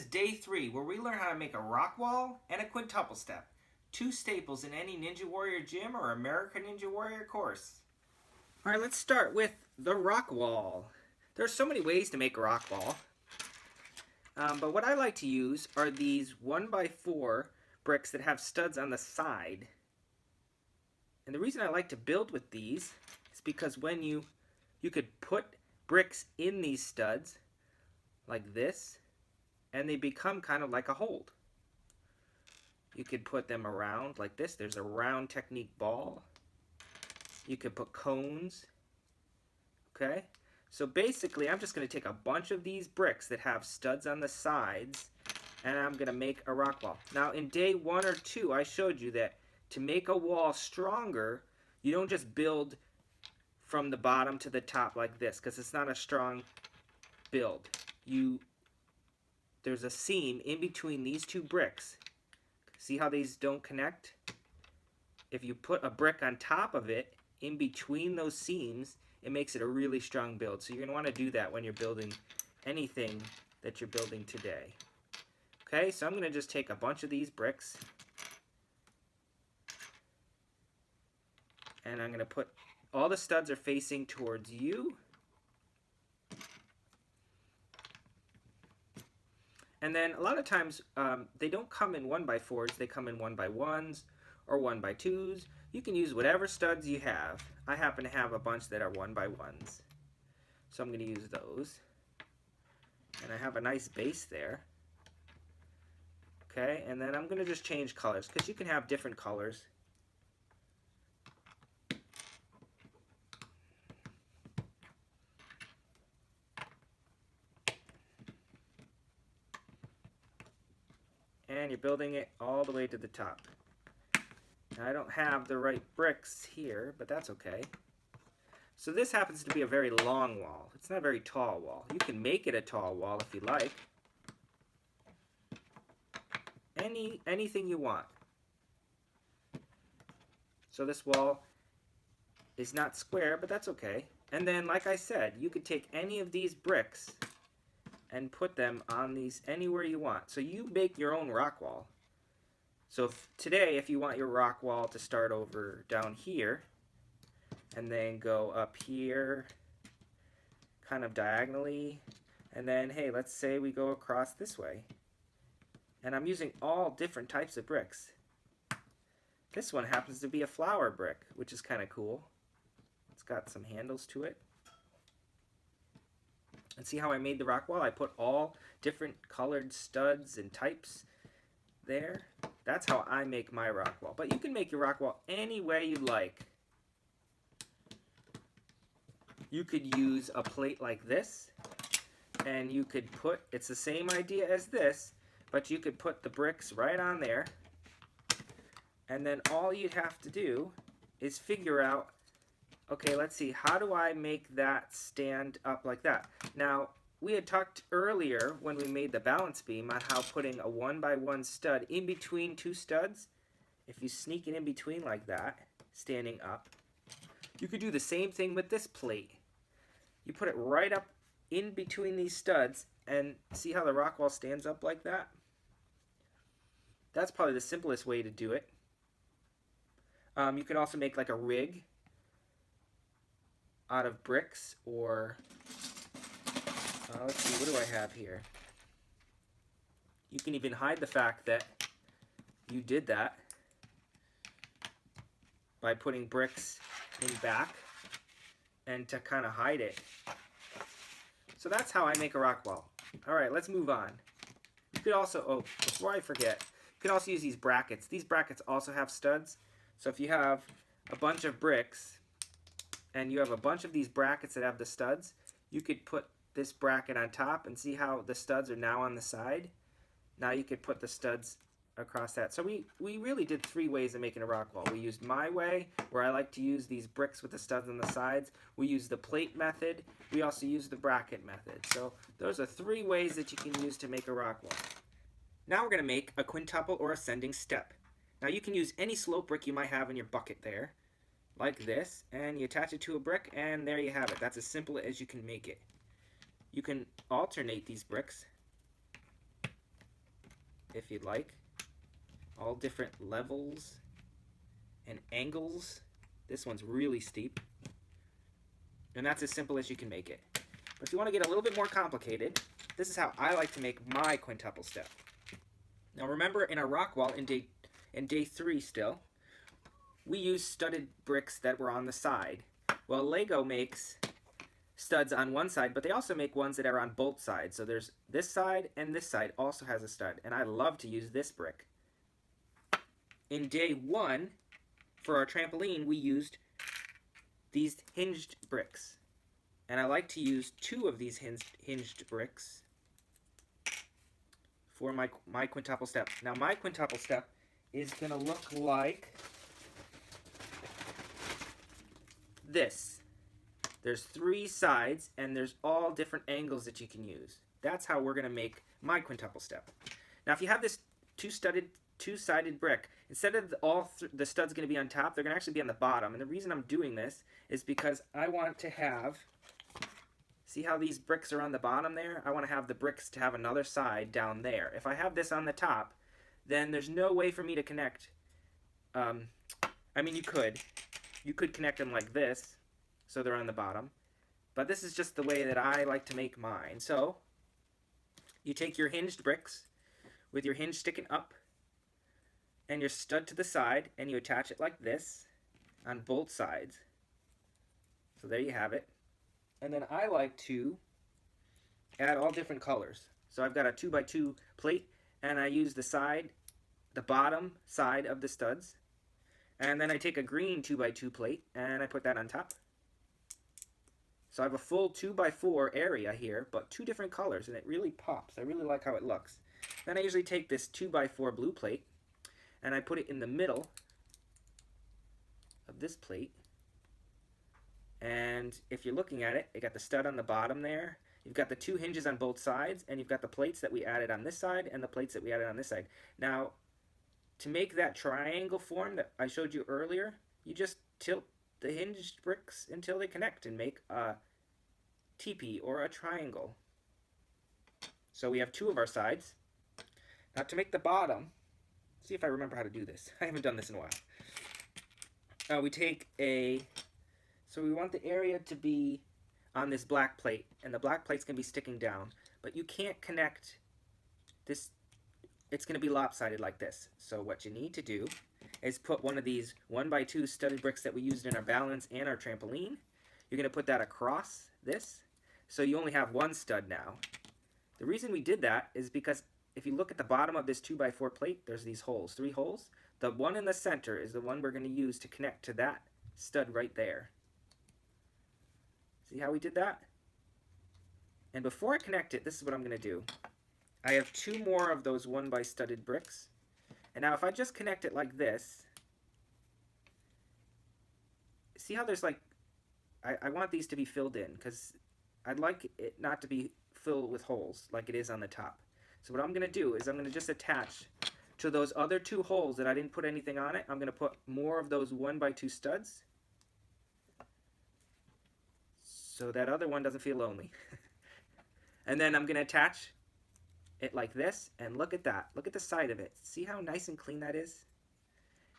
is day 3 where we learn how to make a rock wall and a quintuple step. 2 staples in any Ninja Warrior gym or American Ninja Warrior course. Alright, let's start with the rock wall. There's so many ways to make a rock wall. But what I like to use are these 1x4 bricks that have studs on the side. And the reason I like to build with these is because when you could put bricks in these studs like this, and they become kind of like a hold. You could put them around like this. There's a round technique ball. You could put cones. Okay? So basically, I'm just going to take a bunch of these bricks that have studs on the sides, and I'm going to make a rock wall. Now, in day 1 or 2, I showed you that to make a wall stronger, you don't just build from the bottom to the top like this, because it's not a strong build. There's a seam in between these 2 bricks. See how these don't connect? If you put a brick on top of it, in between those seams, it makes it a really strong build. So you're going to want to do that when you're building anything that you're building today. Okay, so I'm going to just take a bunch of these bricks, and I'm going to put, all the studs are facing towards you. And then a lot of times they don't come in 1x4s, they come in 1x1s or 1x2s. You can use whatever studs you have. I happen to have a bunch that are 1x1s. So I'm going to use those. And I have a nice base there. Okay, and then I'm going to just change colors because you can have different colors. And you're building it all the way to the top. Now, I don't have the right bricks here, but that's okay. So this happens to be a very long wall. It's not a very tall wall. You can make it a tall wall if you like. Anything you want. So this wall is not square, but that's okay. And then, like I said, you could take any of these bricks and put them on these anywhere you want. So you make your own rock wall. So today, if you want your rock wall to start over down here, and then go up here, kind of diagonally, and then, hey, let's say we go across this way. And I'm using all different types of bricks. This one happens to be a flower brick, which is kind of cool. It's got some handles to it. And see how I made the rock wall? I put all different colored studs and types there. That's how I make my rock wall. But you can make your rock wall any way you like. You could use a plate like this, and you could put, it's the same idea as this, but you could put the bricks right on there, and then all you'd have to do is figure out, okay, let's see, how do I make that stand up like that? Now, we had talked earlier when we made the balance beam on how putting a 1x1 stud in between 2 studs, if you sneak it in between like that, standing up, you could do the same thing with this plate. You put it right up in between these studs, and see how the rock wall stands up like that? That's probably the simplest way to do it. You could also make like a rig out of bricks, or let's see, what do I have here? You can even hide the fact that you did that by putting bricks in back, and to kind of hide it. So that's how I make a rock wall. Alright, let's move on. You could also, oh, before I forget, you can also use these brackets. These brackets also have studs. So if you have a bunch of bricks, and you have a bunch of these brackets that have the studs, you could put this bracket on top, and see how the studs are now on the side? Now you could put the studs across that. So we really did 3 ways of making a rock wall. We used my way, where I like to use these bricks with the studs on the sides. We used the plate method. We also used the bracket method. So those are 3 ways that you can use to make a rock wall. Now we're going to make a quintuple or ascending step. Now you can use any slope brick you might have in your bucket there, like this, and you attach it to a brick, and there you have it. That's as simple as you can make it. You can alternate these bricks. if you'd like. All different levels and angles. This one's really steep. And that's as simple as you can make it. But if you want to get a little bit more complicated, this is how I like to make my quintuple step. Now remember, in our rock wall in day 3 still, we used studded bricks that were on the side. Well, Lego makes studs on one side, but they also make ones that are on both sides. So there's this side, and this side also has a stud. And I love to use this brick. In day 1, for our trampoline, we used these hinged bricks. And I like to use 2 of these hinged bricks for my quintuple step. Now my quintuple step is going to look like this. There's 3 sides, and there's all different angles that you can use. That's how we're going to make my quintuple step. Now if you have this two-sided brick, instead of the studs going to be on top, they're going to actually be on the bottom. And the reason I'm doing this is because I want to have, see how these bricks are on the bottom there? I want to have the bricks to have another side down there. If I have this on the top, then there's no way for me to connect. I mean, you could connect them like this, so they're on the bottom. But this is just the way that I like to make mine. So you take your hinged bricks with your hinge sticking up and your stud to the side, and you attach it like this on both sides. So there you have it. And then I like to add all different colors. So I've got a 2x2 plate, and I use the bottom side of the studs. And then I take a green 2x2 plate, and I put that on top. So I have a full 2x4 area here, but 2 different colors, and it really pops. I really like how it looks. Then I usually take this 2x4 blue plate, and I put it in the middle of this plate. And if you're looking at it, you got the stud on the bottom there. You've got the 2 hinges on both sides, and you've got the plates that we added on this side and the plates that we added on this side. Now, to make that triangle form that I showed you earlier, you just tilt the hinged bricks until they connect and make a teepee or a triangle. So we have 2 of our sides. Now to make the bottom, see if I remember how to do this. I haven't done this in a while. We take so we want the area to be on this black plate, and the black plate's going to be sticking down, but you can't connect this. It's going to be lopsided like this. So what you need to do is put one of these 1x2 studded bricks that we used in our balance and our trampoline. You're going to put that across this, so you only have 1 stud now. The reason we did that is because if you look at the bottom of this 2x4 plate, there's these holes, 3 holes. The one in the center is the one we're going to use to connect to that stud right there. See how we did that? And before I connect it, this is what I'm going to do. I have 2 more of those 1x studded bricks. And now if I just connect it like this, see how there's like, I want these to be filled in, because I'd like it not to be filled with holes like it is on the top. So what I'm going to do is I'm going to just attach to those other 2 holes that I didn't put anything on it. I'm going to put more of those 1x2 studs, so that other one doesn't feel lonely. And then I'm going to attach it like this, and look at that. Look at the side of it. See how nice and clean that is?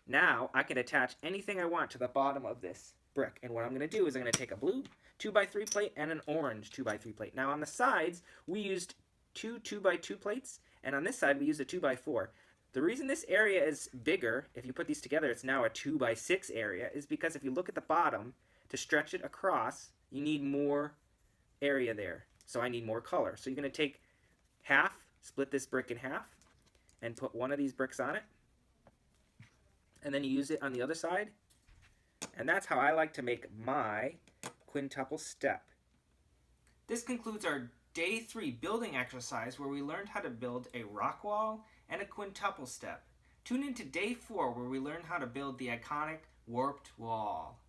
Now I can attach anything I want to the bottom of this brick. And what I'm going to do is I'm going to take a blue 2x3 plate and an orange 2x3 plate. Now on the sides, we used 2 2x2 plates, and on this side we used a 2x4. The reason this area is bigger, if you put these together, it's now a 2x6 area, is because if you look at the bottom, to stretch it across, you need more area there. So I need more color. So you're going to take half, split this brick in half, and put one of these bricks on it. And then you use it on the other side. And that's how I like to make my quintuple step. This concludes our day 3 building exercise, where we learned how to build a rock wall and a quintuple step. Tune in to day 4, where we learn how to build the iconic warped wall.